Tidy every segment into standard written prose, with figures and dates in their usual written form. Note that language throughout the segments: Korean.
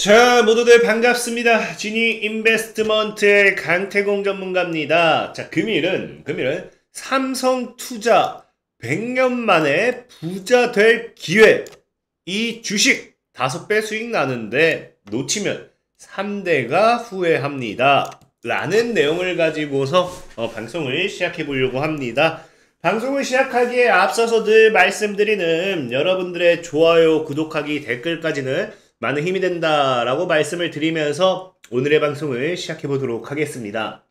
자, 모두들 반갑습니다. 지니 인베스트먼트의 강태공 전문가입니다. 자, 금일은 삼성투자 100년 만에 부자 될 기회. 이 주식 5배 수익 나는데 놓치면 3대가 후회합니다. 라는 내용을 가지고서 방송을 시작해 보려고 합니다. 방송을 시작하기에 앞서서 늘 말씀드리는 여러분들의 좋아요, 구독하기, 댓글까지는 많은 힘이 된다라고 말씀을 드리면서 오늘의 방송을 시작해 보도록 하겠습니다.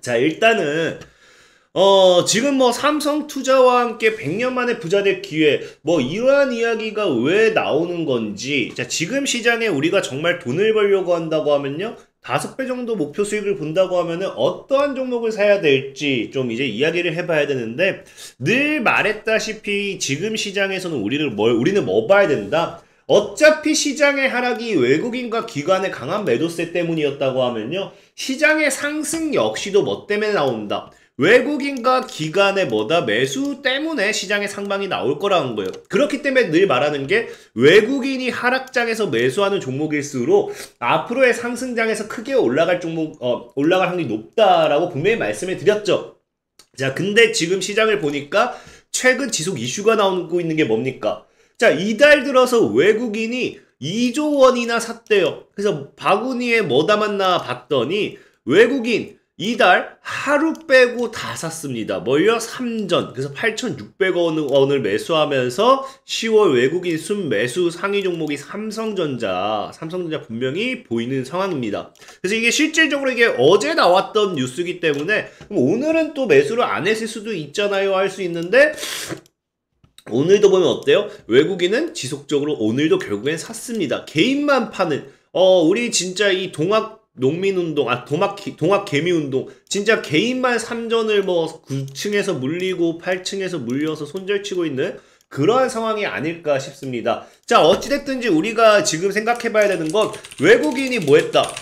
자, 일단은 지금 삼성투자와 함께 100년 만에 부자 될 기회, 이러한 이야기가 왜 나오는 건지, 자, 지금 시장에 우리가 정말 돈을 벌려고 한다고 하면요, 5배 정도 목표 수익을 본다고 하면은 어떠한 종목을 사야 될지 좀 이제 이야기를 해봐야 되는데, 늘 말했다시피 지금 시장에서는 우리는 뭐 봐야 된다? 어차피 시장의 하락이 외국인과 기관의 강한 매도세 때문이었다고 하면요, 시장의 상승 역시도 뭐 때문에 나온다? 외국인과 기관의 매수 때문에 시장의 상방이 나올 거라는 거예요. 그렇기 때문에 늘 말하는 게 외국인이 하락장에서 매수하는 종목일수록 앞으로의 상승장에서 크게 올라갈 올라갈 확률이 높다라고 분명히 말씀을 드렸죠. 자, 근데 지금 시장을 보니까 최근 지속 이슈가 나오고 있는 게 뭡니까? 자, 이달 들어서 외국인이 2조 원이나 샀대요. 그래서 바구니에 뭐 담았나 봤더니 외국인 이달 하루 빼고 다 샀습니다. 3전. 그래서 8,600원을 매수하면서 10월 외국인 순매수 상위 종목이 삼성전자 분명히 보이는 상황입니다. 그래서 이게 실질적으로 이게 어제 나왔던 뉴스이기 때문에 오늘은 또 매수를 안 했을 수도 있잖아요 할 수 있는데, 오늘도 보면 어때요? 외국인은 지속적으로 오늘도 결국엔 샀습니다. 개인만 파는, 우리 진짜 이 농민운동, 동학개미운동, 진짜 개인만 3전을 9층에서 물리고 8층에서 물려서 손절치고 있는 그러한 상황이 아닐까 싶습니다. 자, 어찌됐든지 우리가 지금 생각해봐야 되는 건 외국인이 뭐 했다?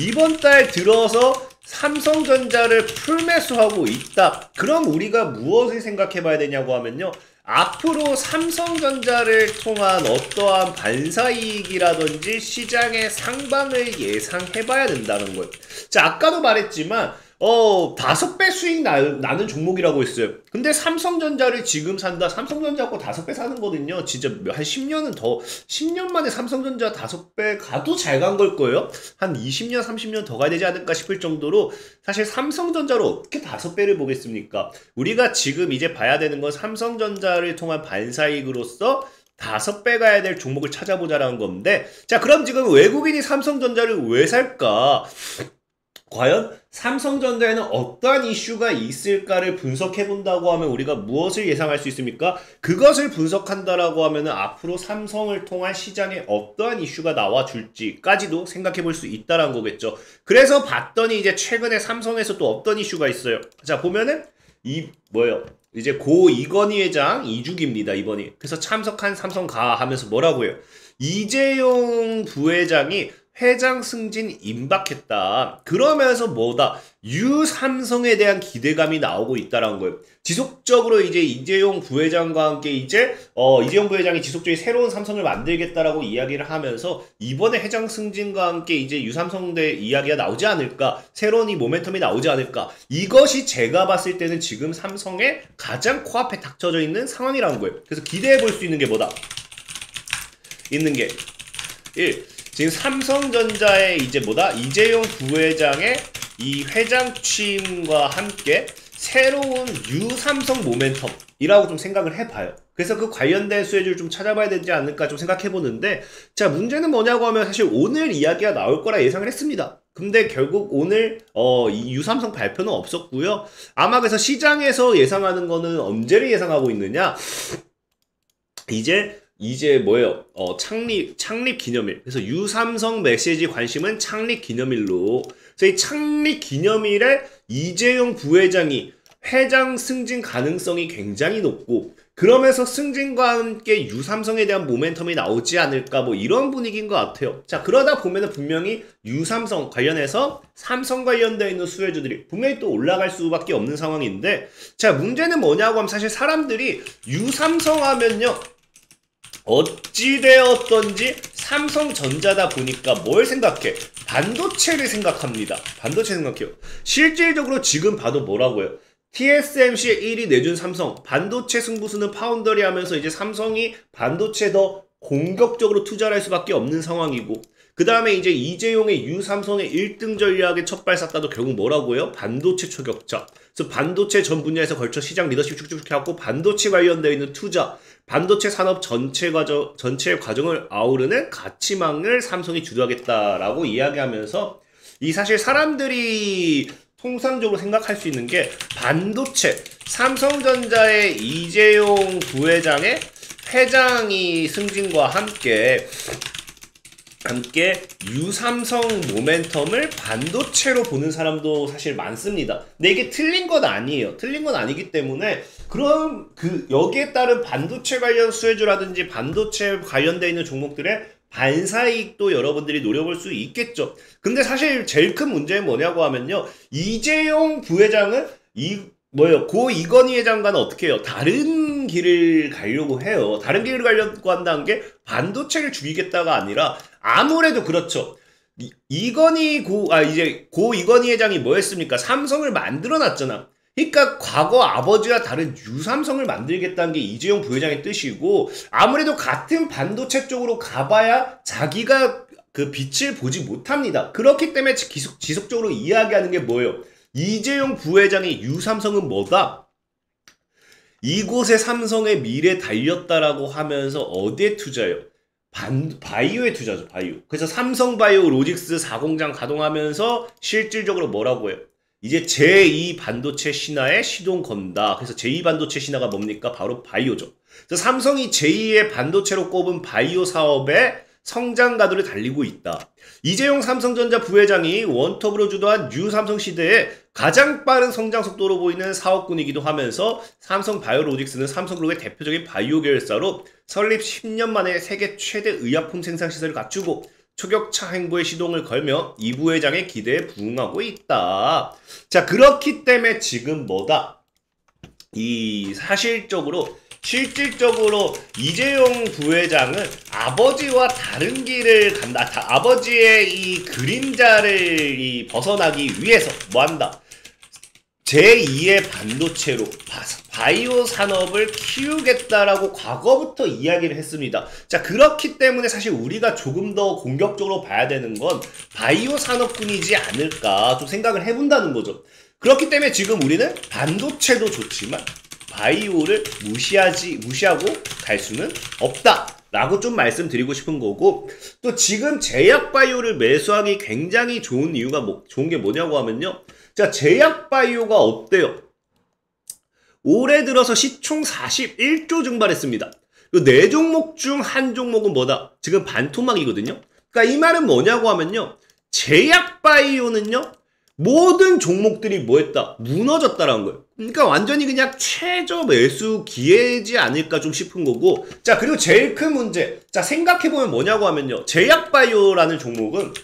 이번 달 들어서 삼성전자를 풀매수하고 있다. 그럼 우리가 무엇을 생각해봐야 되냐고 하면요, 앞으로 삼성전자를 통한 어떠한 반사이익이라든지 시장의 상방을 예상해봐야 된다는 거예요. 자, 아까도 말했지만 5배 수익 나는 종목이라고 했어요. 근데 삼성전자를 지금 산다. 삼성전자하고 5배 사는 거는요, 진짜 한 10년 만에 삼성전자 5배 가도 잘 간 걸 거예요. 한 20년, 30년 더 가야 되지 않을까 싶을 정도로 사실 삼성전자로 어떻게 5배를 보겠습니까? 우리가 지금 이제 봐야 되는 건 삼성전자를 통한 반사이익으로서 5배 가야 될 종목을 찾아보자라는 건데, 자, 그럼 지금 외국인이 삼성전자를 왜 살까? 과연 삼성전자에는 어떠한 이슈가 있을까를 분석해본다고 하면 우리가 무엇을 예상할 수 있습니까? 그것을 분석한다라고 하면 앞으로 삼성을 통한 시장에 어떠한 이슈가 나와줄지까지도 생각해볼 수 있다는 거겠죠. 그래서 봤더니 이제 최근에 삼성에서 또 어떤 이슈가 있어요. 자, 보면은 이제 고 이건희 회장 2주기입니다, 이번이. 그래서 참석한 삼성가 하면서 뭐라고 해요? 이재용 부회장이 회장 승진 임박했다. 그러면서 유삼성에 대한 기대감이 나오고 있다라는 거예요. 지속적으로 이제 이재용 부회장과 함께 이재용 부회장이 지속적인 새로운 삼성을 만들겠다라고 이야기를 하면서 이번에 회장 승진과 함께 이제 유삼성대 이야기가 나오지 않을까, 새로운 이 모멘텀이 나오지 않을까. 이것이 제가 봤을 때는 지금 삼성의 가장 코앞에 닥쳐져 있는 상황이라는 거예요. 그래서 기대해 볼 수 있는 게 있는 게 1. 지금 삼성전자의 이재용 부회장의 이 회장 취임과 함께 새로운 유삼성 모멘텀이라고 좀 생각을 해봐요. 그래서 그 관련된 수혜주를 좀 찾아봐야 되지 않을까 좀 생각해보는데, 자, 문제는 뭐냐고 하면 사실 오늘 이야기가 나올 거라 예상을 했습니다. 근데 결국 오늘 이 유삼성 발표는 없었고요. 아마 그래서 시장에서 예상하는 거는 언제를 예상하고 있느냐? 창립 기념일. 그래서 유삼성 메시지 관심은 창립 기념일로. 그래서 이 창립 기념일에 이재용 부회장이 회장 승진 가능성이 굉장히 높고, 그러면서 승진과 함께 유삼성에 대한 모멘텀이 나오지 않을까, 이런 분위기인 것 같아요. 자, 그러다 보면은 분명히 유삼성 관련해서 삼성 관련되어 있는 수혜주들이 분명히 또 올라갈 수밖에 없는 상황인데, 자, 문제는 뭐냐고 하면 사실 사람들이 유삼성 하면요, 어찌되었던지 삼성전자다 보니까 뭘 생각해? 반도체를 생각합니다. 반도체 생각해요. 실질적으로 지금 봐도 뭐라고요? TSMC의 1위 내준 삼성, 반도체 승부수는 파운더리 하면서 이제 삼성이 반도체 더 공격적으로 투자를 할 수밖에 없는 상황이고, 그 다음에 이제 이재용의 유삼성의 1등 전략의 첫 발사다도 결국 뭐라고요? 반도체 초격차. 그래서 반도체 전 분야에서 걸쳐 시장 리더십 쭉쭉 해갖고 반도체 관련되어 있는 투자, 반도체 산업 전체의 과정을 아우르는 가치망을 삼성이 주도하겠다라고 이야기하면서, 이 사실 사람들이 통상적으로 생각할 수 있는 게 반도체, 삼성전자의 이재용 부회장의 회장이 승진과 함께 유삼성 모멘텀을 반도체로 보는 사람도 사실 많습니다. 근데 이게 틀린 건 아니에요. 틀린 건 아니기 때문에, 그럼 여기에 따른 반도체 관련 수혜주라든지 반도체 관련되어 있는 종목들의 반사이익도 여러분들이 노려볼 수 있겠죠. 근데 사실 제일 큰 문제는 뭐냐고 하면요, 이재용 부회장은 고 이건희 회장과는 어떻게 해요? 다른 길을 가려고 해요. 다른 길을 가려고 한다는 게 반도체를 죽이겠다가 아니라, 아무래도 그렇죠. 고 이건희 회장이 뭐 했습니까? 삼성을 만들어 놨잖아. 그러니까 과거 아버지와 다른 유삼성을 만들겠다는 게 이재용 부회장의 뜻이고, 아무래도 같은 반도체 쪽으로 가봐야 자기가 그 빛을 보지 못합니다. 그렇기 때문에 지속적으로 이야기하는 게 뭐예요? 이재용 부회장의 유삼성은 뭐다? 이곳에 삼성의 미래 달렸다라고 하면서 어디에 투자해요? 바이오에 투자죠, 바이오. 그래서 삼성바이오 로직스 4공장 가동하면서 실질적으로 뭐라고 해요? 이제 제2 반도체 신화에 시동 건다. 그래서 제2 반도체 신화가 뭡니까? 바로 바이오죠. 그래서 삼성이 제2의 반도체로 꼽은 바이오 사업에 성장 가도를 달리고 있다. 이재용 삼성전자 부회장이 원톱으로 주도한 뉴 삼성 시대에 가장 빠른 성장 속도로 보이는 사업군이기도 하면서, 삼성 바이오로직스는 삼성그룹의 대표적인 바이오 계열사로 설립 10년 만에 세계 최대 의약품 생산 시설을 갖추고 초격차 행보에 시동을 걸며 이 부회장의 기대에 부응하고 있다. 자, 그렇기 때문에 지금 뭐다? 실질적으로 이재용 부회장은 아버지와 다른 길을 간다. 아버지의 이 그림자를 벗어나기 위해서 뭐한다? 제2의 반도체로 바이오 산업을 키우겠다라고 과거부터 이야기를 했습니다. 자, 그렇기 때문에 사실 우리가 조금 더 공격적으로 봐야 되는 건 바이오 산업군이지 않을까 좀 생각을 해본다는 거죠. 그렇기 때문에 지금 우리는 반도체도 좋지만 바이오를 무시하고 갈 수는 없다 라고 좀 말씀드리고 싶은 거고, 또 지금 제약바이오를 매수하기 굉장히 좋은 이유가 좋은 게 뭐냐고 하면요, 자, 제약바이오가 어때요? 올해 들어서 시총 41조 증발했습니다. 이 4종목 중 한 종목은 뭐다? 지금 반토막이거든요. 그러니까 이 말은 뭐냐고 하면요, 제약바이오는요 모든 종목들이 뭐했다? 무너졌다라는 거예요. 그러니까 완전히 그냥 최저 매수 기회지 않을까 좀 싶은 거고, 자, 그리고 제일 큰 문제, 자, 생각해보면 뭐냐고 하면요, 제약바이오라는 종목은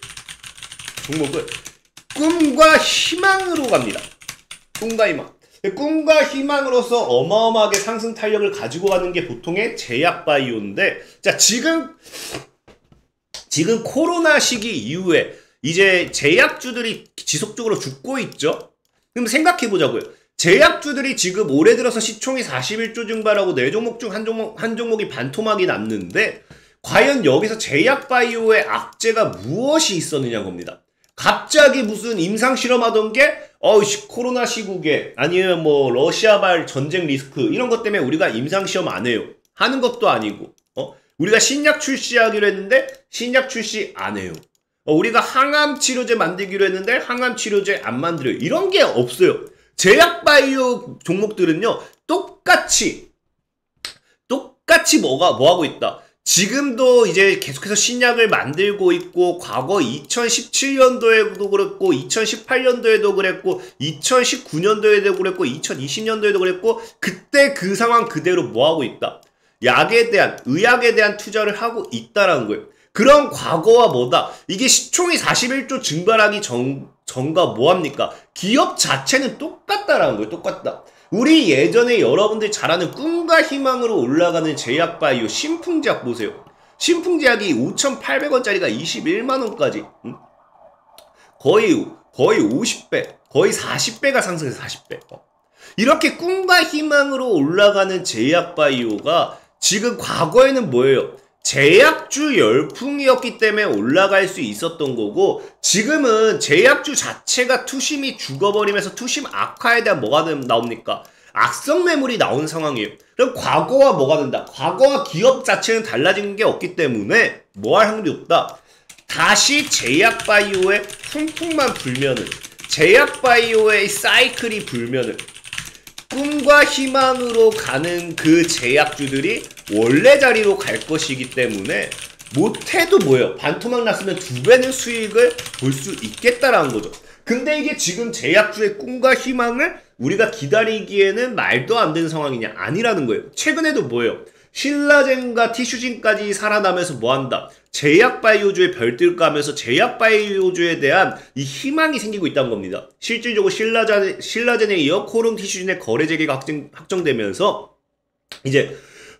꿈과 희망으로 갑니다. 꿈과 희망. 꿈과 희망으로서 어마어마하게 상승 탄력을 가지고 가는 게 보통의 제약바이오인데, 자, 지금 코로나 시기 이후에 이제 제약주들이 지속적으로 죽고 있죠? 그럼 생각해보자고요. 제약주들이 지금 올해 들어서 시총이 41조 증발하고 4종목 중 한 종목이 반토막이 났는데, 과연 여기서 제약바이오의 악재가 무엇이 있었느냐 겁니다. 갑자기 무슨 임상실험하던 게 코로나 시국에, 아니면 뭐 러시아발 전쟁 리스크 이런 것 때문에 우리가 임상시험 안 해요. 하는 것도 아니고, 우리가 신약 출시하기로 했는데 신약 출시 안 해요. 우리가 항암 치료제 만들기로 했는데 항암 치료제 안 만들어요. 이런 게 없어요. 제약바이오 종목들은요, 똑같이 뭐하고 있다. 지금도 이제 계속해서 신약을 만들고 있고, 과거 2017년도에도 그랬고, 2018년도에도 그랬고, 2019년도에도 그랬고, 2020년도에도 그랬고, 그때 그 상황 그대로 뭐하고 있다. 의학에 대한 투자를 하고 있다라는 거예요. 그런 과거와 뭐다? 이게 시총이 41조 증발하기 전과 뭐합니까? 기업 자체는 똑같다라는 거예요. 똑같다. 우리 예전에 여러분들 잘 아는 꿈과 희망으로 올라가는 제약바이오 신풍제약 보세요. 신풍제약이 5,800원짜리가 21만원까지 거의 50배, 거의 40배가 상승해서 40배. 이렇게 꿈과 희망으로 올라가는 제약바이오가 지금 과거에는 뭐예요? 제약주 열풍이었기 때문에 올라갈 수 있었던 거고, 지금은 제약주 자체가 투심이 죽어버리면서 투심 악화에 대한 뭐가 나옵니까? 악성 매물이 나온 상황이에요. 그럼 과거와 뭐가 된다? 과거와 기업 자체는 달라진 게 없기 때문에 뭐 할 확률이 없다? 다시 제약바이오의 훈풍만 불면은, 제약바이오의 사이클이 불면은 꿈과 희망으로 가는 그 제약주들이 원래 자리로 갈 것이기 때문에 못해도 뭐예요? 반토막 났으면 2배는 수익을 볼 수 있겠다라는 거죠. 근데 이게 지금 제약주의 꿈과 희망을 우리가 기다리기에는 말도 안 되는 상황이냐? 아니라는 거예요. 최근에도 뭐예요? 신라젠과 티슈진까지 살아나면서 뭐한다? 제약바이오주에 별들 까면서 제약바이오주에 대한 이 희망이 생기고 있다는 겁니다. 실질적으로 신라젠에 이어 코롱 티슈진의 거래 재개가 확정되면서 이제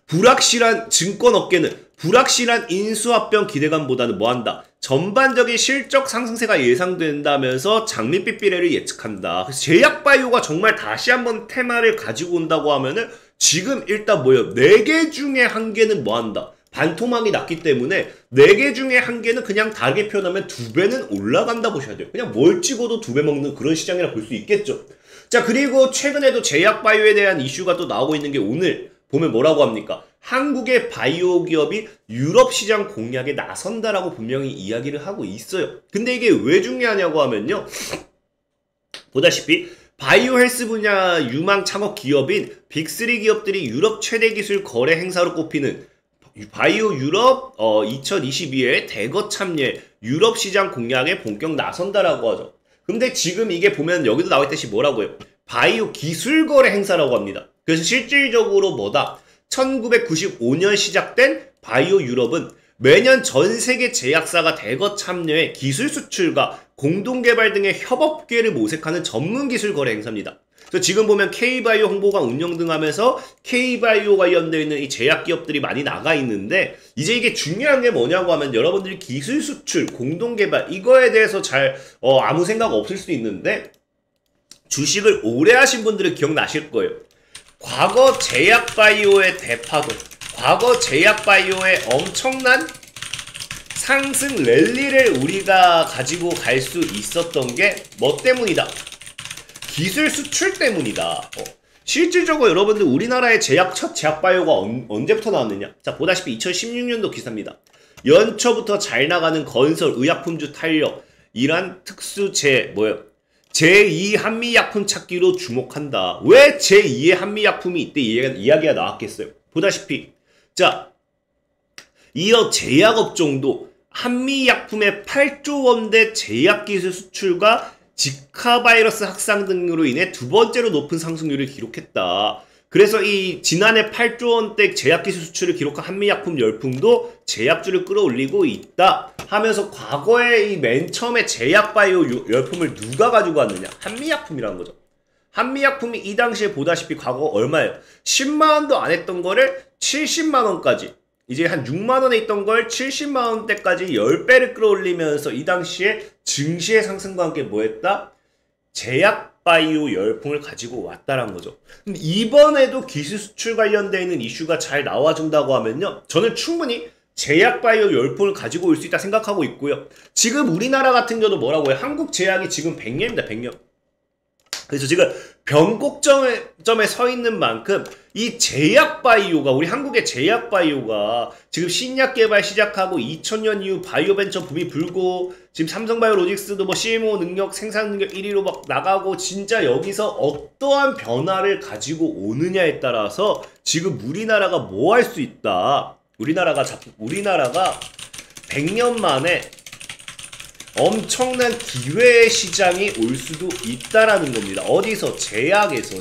불확실한 증권업계는 불확실한 인수합병 기대감보다는 뭐한다? 전반적인 실적 상승세가 예상된다면서 장밋빛 비례를 예측한다. 그래서 제약바이오가 정말 다시 한번 테마를 가지고 온다고 하면은 지금 일단 뭐예요? 4개 중에 1개는 뭐한다? 반토막이 났기 때문에 4개 중에 1개는 그냥 다르게 표현하면 2배는 올라간다 보셔야 돼요. 그냥 뭘 찍어도 2배 먹는 그런 시장이라 볼 수 있겠죠. 자, 그리고 최근에도 제약바이오에 대한 이슈가 또 나오고 있는 게 오늘 보면 뭐라고 합니까? 한국의 바이오 기업이 유럽 시장 공략에 나선다라고 분명히 이야기를 하고 있어요. 근데 이게 왜 중요하냐고 하면요. 보다시피 바이오 헬스 분야 유망 창업 기업인 빅3 기업들이 유럽 최대 기술 거래 행사로 꼽히는 바이오 유럽 2022에 대거 참여해 유럽 시장 공략에 본격 나선다라고 하죠. 근데 지금 이게 보면 여기도 나와 있듯이 뭐라고 해요? 바이오 기술 거래 행사라고 합니다. 그래서 실질적으로 뭐다? 1995년 시작된 바이오 유럽은 매년 전 세계 제약사가 대거 참여해 기술 수출과 공동개발 등의 협업 기회를 모색하는 전문 기술 거래 행사입니다. 그래서 지금 보면 K바이오 홍보관 운영 등 하면서 K바이오 관련되어 있는 이 제약 기업들이 많이 나가 있는데, 이제 이게 중요한 게 뭐냐고 하면 여러분들이 기술 수출, 공동개발 이거에 대해서 잘 아무 생각 없을 수 있는데, 주식을 오래 하신 분들은 기억나실 거예요. 과거 제약바이오의 대파동, 과거 제약바이오의 엄청난 상승 랠리를 우리가 가지고 갈 수 있었던 게 뭐 때문이다? 기술 수출 때문이다. 실질적으로 여러분들 우리나라의 첫 제약바이오가 언제부터 나왔느냐? 자, 보다시피 2016년도 기사입니다. 연초부터 잘 나가는 건설, 의약품주 탄력, 이란 특수 제2 한미약품 찾기로 주목한다. 왜 제2의 한미약품이 이때 이야기가 나왔겠어요? 보다시피 자, 이어 제약업종도 한미약품의 8조 원대 제약기술 수출과 지카 바이러스 확산 등으로 인해 2번째로 높은 상승률을 기록했다. 그래서 이 지난해 8조 원대 제약기술 수출을 기록한 한미약품 열풍도 제약주를 끌어올리고 있다 하면서, 과거에 이 맨 처음에 제약바이오 열풍을 누가 가지고 왔느냐? 한미약품이라는 거죠. 한미약품이 이 당시에 보다시피 과거 얼마예요? 10만원도 안 했던 거를 70만원까지, 이제 한 6만원에 있던 걸 70만원대까지 10배를 끌어올리면서 이 당시에 증시의 상승과 함께 뭐 했다? 제약바이오 열풍을 가지고 왔다라는 거죠. 근데 이번에도 기술 수출 관련되어 있는 이슈가 잘 나와준다고 하면요, 저는 충분히 제약바이오 열풍을 가지고 올 수 있다 생각하고 있고요. 지금 우리나라 같은 경우도 뭐라고 해요? 한국 제약이 지금 100년입니다. 100년. 그래서 지금 변곡점에 서 있는 만큼 이 제약바이오가, 우리 한국의 제약바이오가 지금 신약 개발 시작하고 2000년 이후 바이오 벤처 붐이 불고, 지금 삼성바이오로직스도 뭐 CMO 능력, 생산 능력 1위로 막 나가고, 진짜 여기서 어떠한 변화를 가지고 오느냐에 따라서 지금 우리나라가 뭐 할 수 있다. 우리나라가 100년 만에 엄청난 기회의 시장이 올 수도 있다라는 겁니다. 어디서? 제약에서.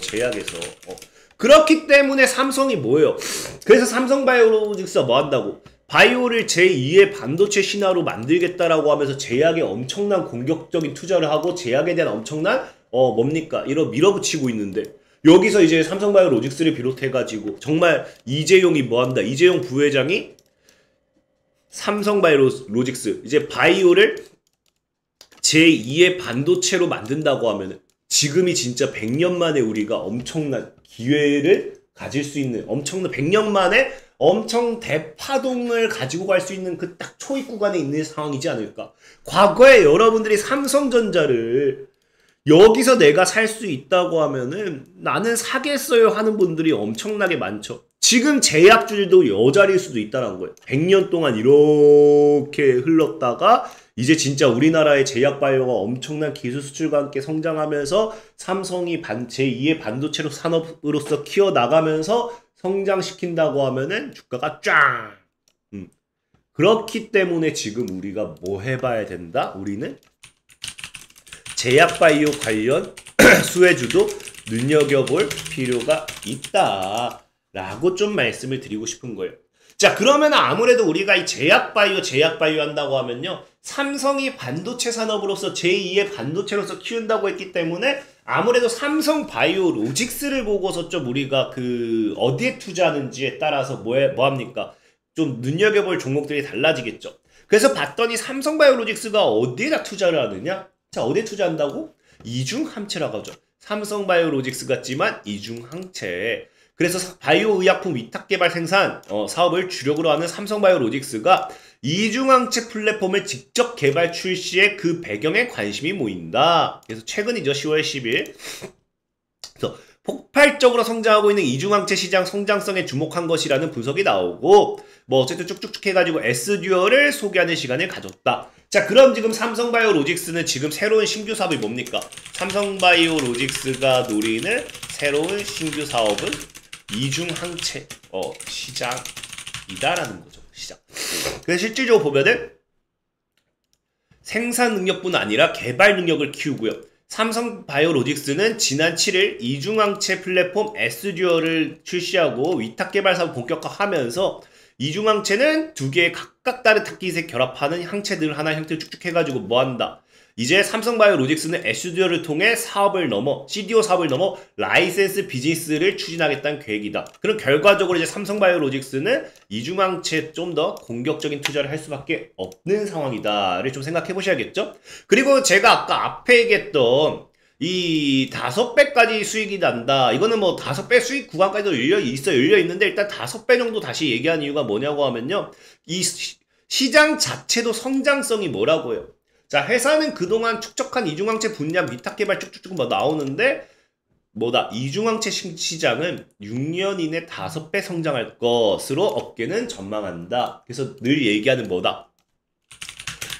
그렇기 때문에 삼성이 뭐예요? 그래서 삼성바이오로직스가 뭐 한다고? 바이오를 제2의 반도체 신화로 만들겠다라고 하면서 제약에 엄청난 공격적인 투자를 하고 제약에 대한 엄청난 이런 밀어붙이고 있는데, 여기서 이제 삼성바이오로직스를 비롯해가지고 정말 이재용이 뭐한다. 이재용 부회장이 삼성바이오로직스 이제 바이오를 제2의 반도체로 만든다고 하면은 지금이 진짜 100년 만에 우리가 엄청난 기회를 가질 수 있는 엄청난 100년 만에 엄청 대파동을 가지고 갈 수 있는 그 딱 초입 구간에 있는 상황이지 않을까. 과거에 여러분들이 삼성전자를 여기서 내가 살 수 있다고 하면은 나는 사겠어요 하는 분들이 엄청나게 많죠. 지금 제약주들도 여자리일 수도 있다는 거예요. 100년 동안 이렇게 흘렀다가 이제 진짜 우리나라의 제약바이오가 엄청난 기술 수출과 함께 성장하면서 삼성이 제2의 반도체로 산업으로서 키워나가면서 성장시킨다고 하면은 주가가 쫙! 그렇기 때문에 지금 우리가 뭐 해봐야 된다? 우리는 제약바이오 관련 수혜주도 눈여겨볼 필요가 있다 라고 좀 말씀을 드리고 싶은 거예요. 자, 그러면 아무래도 우리가 이 제약바이오 한다고 하면요, 삼성이 반도체 산업으로서 제2의 반도체로서 키운다고 했기 때문에 아무래도 삼성바이오로직스를 보고서 좀 우리가 어디에 투자하는지에 따라서 뭐합니까? 좀 눈여겨볼 종목들이 달라지겠죠. 그래서 봤더니 삼성바이오로직스가 어디에다 투자를 하느냐? 자, 어디에 투자한다고? 이중항체라고 하죠. 삼성바이오로직스 같지만 이중항체. 그래서 바이오 의약품 위탁 개발 생산 사업을 주력으로 하는 삼성바이오로직스가 이중항체 플랫폼을 직접 개발 출시해 그 배경에 관심이 모인다. 그래서 최근이죠. 10월 10일. 그래서 폭발적으로 성장하고 있는 이중항체 시장 성장성에 주목한 것이라는 분석이 나오고 뭐 어쨌든 쭉쭉쭉 해가지고 S듀얼을 소개하는 시간을 가졌다. 자, 그럼 지금 삼성바이오로직스는 지금 새로운 신규 사업이 뭡니까? 삼성바이오로직스가 노리는 새로운 신규 사업은 이중항체 시장이다라는 거죠. 시장. 그래서 실질적으로 보면은 생산 능력뿐 아니라 개발 능력을 키우고요. 삼성바이오로직스는 지난 7일 이중항체 플랫폼 S듀얼을 출시하고 위탁 개발 사업 본격화하면서 이중항체는 두 개의 각각 다른 타깃에 결합하는 항체들 하나 형태를 쭉쭉 해가지고 뭐한다. 이제 삼성바이오로직스는 S듀얼을 통해 CDO 사업을 넘어 라이센스 비즈니스를 추진하겠다는 계획이다. 그럼 결과적으로 이제 삼성바이오로직스는 이중항체에 좀 더 공격적인 투자를 할 수밖에 없는 상황이다를 좀 생각해 보셔야겠죠. 그리고 제가 아까 앞에 얘기했던 이 5배까지 수익이 난다. 이거는 뭐 5배 수익 구간까지도 열려 있는데 일단 5배 정도 다시 얘기한 이유가 뭐냐고 하면요. 이 시장 자체도 성장성이 뭐라고요? 자, 회사는 그동안 축적한 이중항체 분야 위탁 개발 쭉쭉쭉 뭐 나오는데 이중항체 시장은 6년 이내 5배 성장할 것으로 업계는 전망한다. 그래서 늘 얘기하는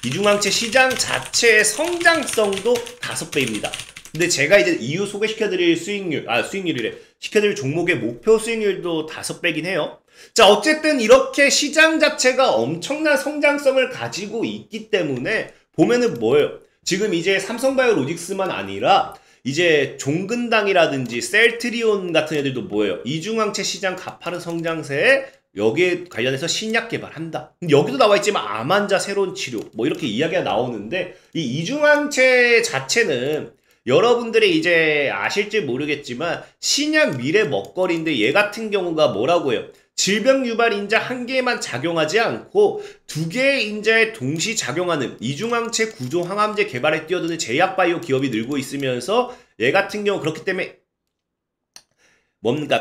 이중항체 시장 자체의 성장성도 5배입니다. 근데 제가 이제 이후 소개시켜드릴 수익률이래. 시켜드릴 종목의 목표 수익률도 5배긴 해요. 자, 어쨌든 이렇게 시장 자체가 엄청난 성장성을 가지고 있기 때문에 보면은 뭐예요? 지금 이제 삼성바이오로직스만 아니라 이제 종근당이라든지 셀트리온 같은 애들도 뭐예요? 이중항체 시장 가파른 성장세에 여기에 관련해서 신약 개발한다. 여기도 나와있지만 암 환자 새로운 치료 뭐 이렇게 이야기가 나오는데 이 이중항체 자체는 여러분들이 이제 아실지 모르겠지만 신약 미래 먹거리인데 얘 같은 경우가 뭐라고 해요? 질병 유발 인자 한 개에만 작용하지 않고 두 개의 인자에 동시 작용하는 이중항체 구조 항암제 개발에 뛰어드는 제약바이오 기업이 늘고 있으면서 얘 같은 경우 그렇기 때문에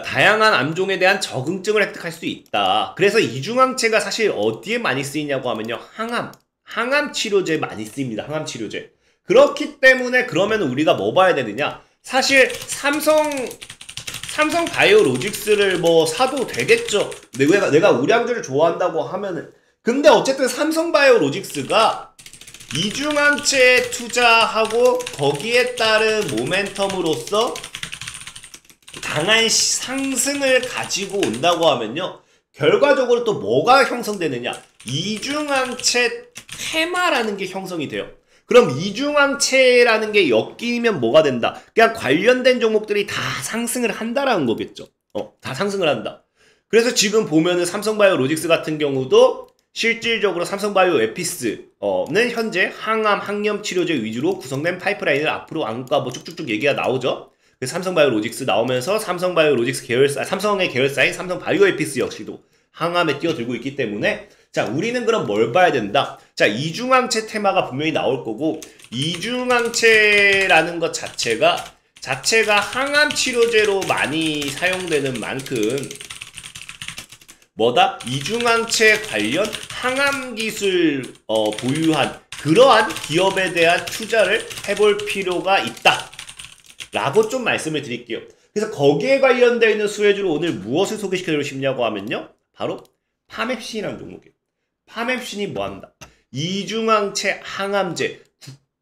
다양한 암종에 대한 적응증을 획득할 수 있다. 그래서 이중항체가 사실 어디에 많이 쓰이냐고 하면요. 항암 치료제에 많이 쓰입니다. 항암 치료제. 그렇기 때문에 그러면 우리가 뭐 봐야 되느냐? 사실 삼성바이오로직스를 뭐 사도 되겠죠. 내가 우량주를 좋아한다고 하면은. 근데 어쨌든 삼성바이오로직스가 이중항체에 투자하고 거기에 따른 모멘텀으로써 강한 상승을 가지고 온다고 하면요. 결과적으로 또 뭐가 형성되느냐? 이중항체 테마라는 게 형성이 돼요. 그럼 이중항체라는 게 엮이면 뭐가 된다? 그냥 관련된 종목들이 다 상승을 한다라는 거겠죠. 다 상승을 한다. 그래서 지금 보면은 삼성바이오로직스 같은 경우도 실질적으로 삼성바이오에피스는 현재 항암, 항염 치료제 위주로 구성된 파이프라인을 앞으로 안과 뭐 쭉쭉쭉 얘기가 나오죠. 삼성바이오로직스 나오면서 삼성바이오로직스 계열사, 삼성의 계열사인 삼성바이오에피스 역시도 항암에 뛰어들고 있기 때문에 자, 우리는 그럼 뭘 봐야 된다? 자, 이중항체 테마가 분명히 나올 거고, 이중항체라는 것 자체가 항암 치료제로 많이 사용되는 만큼 뭐다? 이중항체 관련 항암 기술 보유한 그러한 기업에 대한 투자를 해볼 필요가 있다 라고 좀 말씀을 드릴게요. 그래서 거기에 관련되어 있는 수혜주로 오늘 무엇을 소개시켜드리고 싶냐고 하면요, 바로 파맵신이라는 종목이에요. 파맵신이 뭐한다? 이중항체 항암제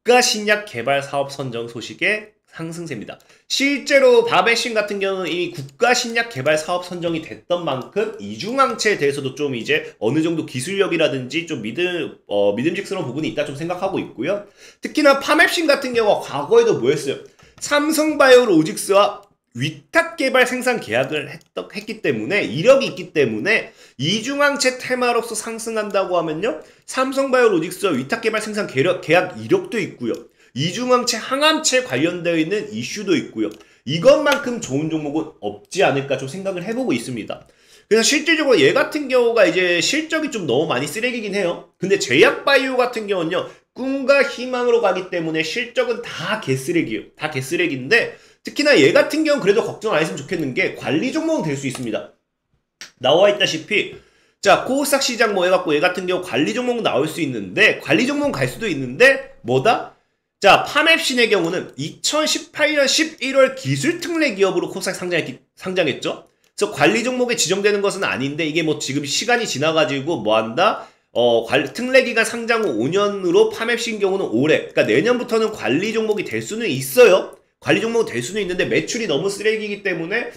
국가신약 개발 사업 선정 소식의 상승세입니다. 실제로 파맵신 같은 경우는 이 국가신약 개발 사업 선정이 됐던 만큼 이중항체에 대해서도 좀 이제 어느 정도 기술력이라든지 좀 믿음직스러운 부분이 있다 좀 생각하고 있고요. 특히나 파맵신 같은 경우가 과거에도 뭐 했어요? 삼성바이오로직스와 위탁 개발 생산 계약을 했기 때문에 이력이 있기 때문에 이중항체 테마로서 상승한다고 하면요, 삼성바이오로직스와 위탁 개발 생산 계약 이력도 있고요, 이중항체 항암체 관련되어 있는 이슈도 있고요. 이것만큼 좋은 종목은 없지 않을까 좀 생각을 해보고 있습니다. 그래서 실질적으로 얘 같은 경우가 이제 실적이 좀 너무 많이 쓰레기긴 해요. 근데 제약바이오 같은 경우는요, 꿈과 희망으로 가기 때문에 실적은 다 개쓰레기예요. 다 개쓰레기인데 특히나 얘 같은 경우는 그래도 걱정 안 했으면 좋겠는 게 관리 종목은 될 수 있습니다. 나와 있다시피 자, 코스닥 시장 뭐 해갖고 얘 같은 경우 관리 종목은 나올 수 있는데 관리 종목은 갈 수도 있는데 뭐다? 자, 파맵신의 경우는 2018년 11월 기술특례 기업으로 코스닥 상장했죠. 그래서 관리 종목에 지정되는 것은 아닌데 이게 뭐 지금 시간이 지나가지고 뭐 한다? 특례기간 상장 후 5년으로 파맵신 경우는 올해, 그러니까 내년부터는 관리 종목이 될 수는 있어요. 관리 종목 될 수는 있는데 매출이 너무 쓰레기이기 때문에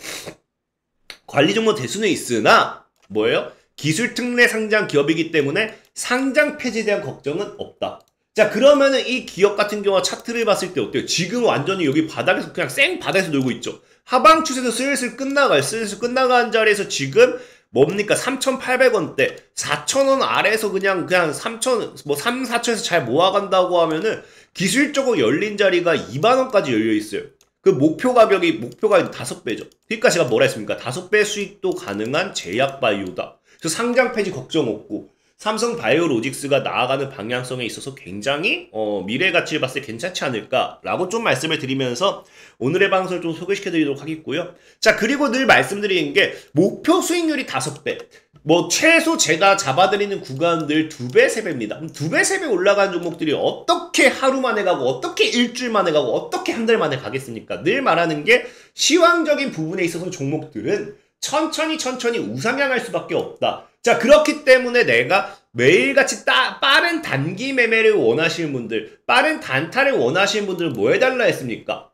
관리 종목 될 수는 있으나 뭐예요? 기술 특례 상장 기업이기 때문에 상장 폐지에 대한 걱정은 없다. 자, 그러면은 이 기업 같은 경우와 차트를 봤을 때 어때요? 지금 완전히 여기 바닥에서 그냥 생 바닥에서 놀고 있죠. 하방 추세도 슬슬 끝나간 자리에서 지금 뭡니까? 3,800원대, 4,000원 아래에서 그냥 3,000, 뭐 3, 4,000에서 잘 모아간다고 하면은 기술적으로 열린 자리가 2만원까지 열려있어요. 그 목표가 5배죠. 그러니까 제가 뭐라 했습니까? 5배 수익도 가능한 제약바이오다. 그래서 상장 폐지 걱정 없고, 삼성바이오로직스가 나아가는 방향성에 있어서 굉장히 미래 가치를 봤을 때 괜찮지 않을까라고 좀 말씀을 드리면서 오늘의 방송을 좀 소개시켜드리도록 하겠고요. 자, 그리고 늘 말씀드리는 게 목표 수익률이 5배. 뭐 최소 제가 잡아드리는 구간들 2배, 3배입니다. 2배, 3배 올라간 종목들이 어떻게 하루 만에 가고 어떻게 일주일 만에 가고 어떻게 한 달 만에 가겠습니까? 늘 말하는 게 시황적인 부분에 있어서 종목들은 천천히 우상향할 수밖에 없다. 자, 그렇기 때문에 내가 매일같이 빠른 단기 매매를 원하시는 분들, 빠른 단타를 원하시는 분들은 뭐 해달라 했습니까?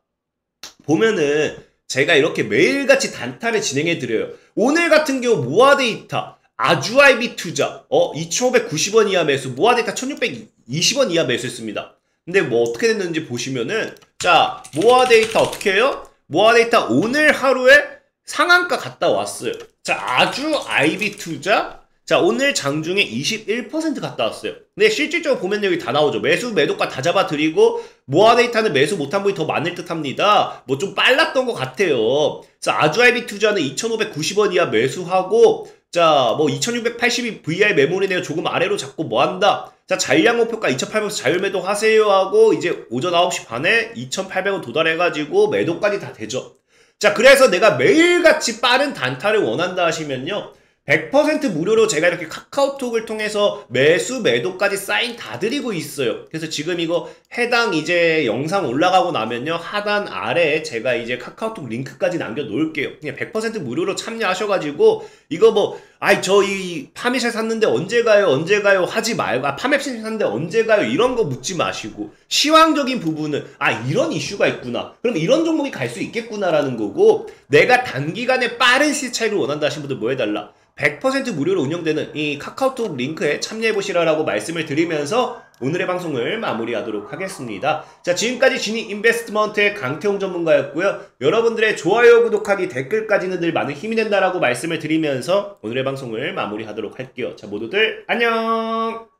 보면은 제가 이렇게 매일같이 단타를 진행해드려요. 오늘 같은 경우 모아데이터, 아주아이비 투자, 2,590원 이하 매수, 모아데이터 1,620원 이하 매수했습니다. 근데 뭐 어떻게 됐는지 보시면은, 자, 모아데이터 어떻게 해요? 모아데이터 오늘 하루에 상한가 갔다 왔어요. 자, 아주아이비 투자, 자, 오늘 장중에 21% 갔다 왔어요. 근데 실질적으로 보면 여기 다 나오죠. 매수, 매도가 다 잡아드리고 모아데이터는 매수 못한 분이 더 많을 듯 합니다. 뭐 좀 빨랐던 것 같아요. 자, 아주아이비 투자는 2,590원 이하 매수하고, 자, 뭐 2,682 VI 메모리네요. 조금 아래로 잡고 뭐 한다? 자, 잔량 목표가 2,800원 자율 매도 하세요 하고 이제 오전 9시 반에 2,800원 도달해가지고 매도까지 다 되죠. 자, 그래서 내가 매일같이 빠른 단타를 원한다 하시면요, 100% 무료로 제가 이렇게 카카오톡을 통해서 매수 매도까지 사인 다 드리고 있어요. 그래서 지금 이거 해당 이제 영상 올라가고 나면요, 하단 아래에 제가 이제 카카오톡 링크까지 남겨 놓을게요. 그냥 100% 무료로 참여하셔가지고 이거 뭐 저 이 파미실 샀는데 언제 가요 하지 말고, 파맵실 샀는데 언제 가요 이런 거 묻지 마시고, 시황적인 부분은 이런 이슈가 있구나, 그럼 이런 종목이 갈 수 있겠구나라는 거고, 내가 단기간에 빠른 시세 차익을 원한다 하신 분들 뭐 해달라? 100% 무료로 운영되는 이 카카오톡 링크에 참여해보시라고 말씀을 드리면서 오늘의 방송을 마무리하도록 하겠습니다. 자, 지금까지 지니 인베스트먼트의 강태홍 전문가였고요. 여러분들의 좋아요, 구독하기, 댓글까지는 늘 많은 힘이 된다라고 말씀을 드리면서 오늘의 방송을 마무리하도록 할게요. 자, 모두들 안녕!